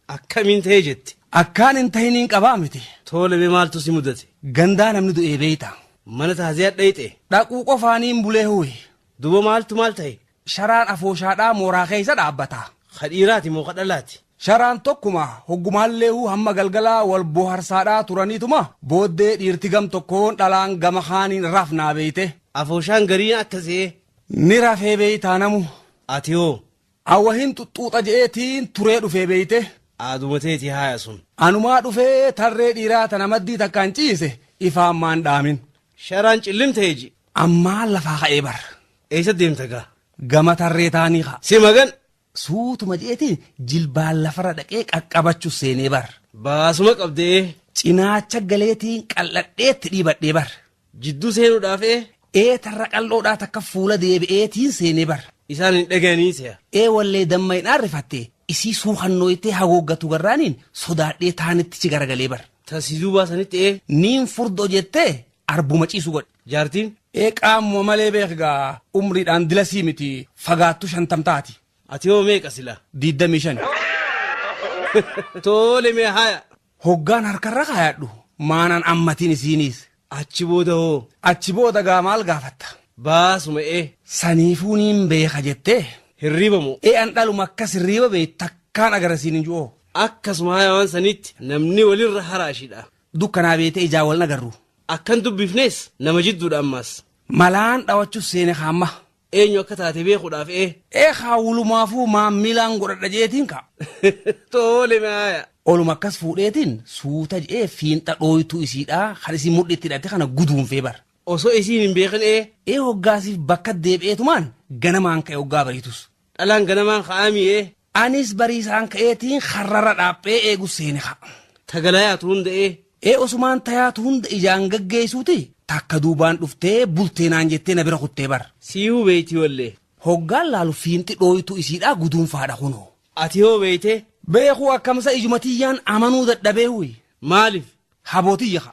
Akkamiin ta'ee jetti? Akkaan hin tahiniin qabaa miti. Tole mee maaltu si mudate? Gandaa namni du'ee beeyta. Mana taaziyaa dhayxe. Dhaquu qofaaniin bulee huwi. Duba maaltu maal ta'e? Sharaan afooshaadhaa mooraa keessa dhaabbata. Kadhiiraati moo kadhalaati? Sharaan tokkuma hoggumaallee hamma galgalaa wal boharsaadhaa turaniituma booddee dhiirti gam tokkoon dhalaan gama kaaniin rafnaa beeyte. Afooshaan gariin akkasee. Ni rafee beeytaa namu. Ati hoo? Awwa hin xuxuuxa je'eetiin turee dhufee beeyte. Aadumateeti haaya sun. Anumaa dhufee tarree dhiiraa tana maddii takkaan ciise ifaan maan dhaamin. Sharaan cillimtee ji. Ammaa lafaa ka'ee bar. Eessa deemta gaa? Gama tarree taanii haa. Si magan. Suutuma je'eetiin jilbaan lafarra dhaqee qaqqabachuu seenee bar. Baasuma qabdee. Cinaacha galeetiin qal'adheetti dhiibadhee bar. Jidduu seenuudhaafee. Tarra qal'oodhaa takka fuula deebi'eetiin seenee bar. Isaan hin dhaga'anii se'a. Wallee damma hin arrifatte isii suuqannooyitee hagooggatu garraaniin sodaadhee taanitti garagalee bar. Taasisuu baasanitti niin furdoo jettee arbuma ciisu godhe. Jaartiin? Qaamuma malee beekgaa umriidhaan dilasii miti fagaattu 50 taati. Ati hoo meeqa sila? 25. Tole mee haaya. Hoggaan harkarra kaayadhu maanaan ammatiin isiiniis. Achi booda hoo? Achi booda gaa maal gaafatta? Baasuma Saniifuu niin beeka jettee. Hirriba moo? An dhaluma akkas hirriba bee takkaan agarsiin hin jiru. Akkasuma haayawaan sanitti namni walirra haraashidha. Dukkanaa beetee ijaa wal nagarru. Akkan dubbifnees nama jidduudha ammas. Malaan dhawachuus seene haamma. Eenyu akka taate beekuudhaaf haawulumaafuu maammilaan godhadha jeetiin ka. Tole maaya. Oluma akkas fuudheetiin suuta je'ee fiinxa dhooytuu isiidhaa kan isin mudhitti hidhatte kana guduunfee bar. Osoo isiin hin beekan hoggaasiif bakka deebi'eetumaan ganamaan ka'e hoggaa bariitus. Dhalaan ganamaan ka'aami Anis bariisaan ka'eetiin harrara dhaaphee eegu seene ka. Tagalayaatu hunda Osumaan tayaatu hunda ijaan gaggeessuuti takka duubaan dhuftee bulteenaan jettee na bira kuttee bar. Siihuu beeyti wallee. Hoggaan laalu fiinxi dhooytuu isiidhaa guduunfaadha kunoo. Ati hoo beeyte? Beekuu akkamsa ijumatiyyaan amanuu dadhabee huyi. Maaliif? Habootiyya ka.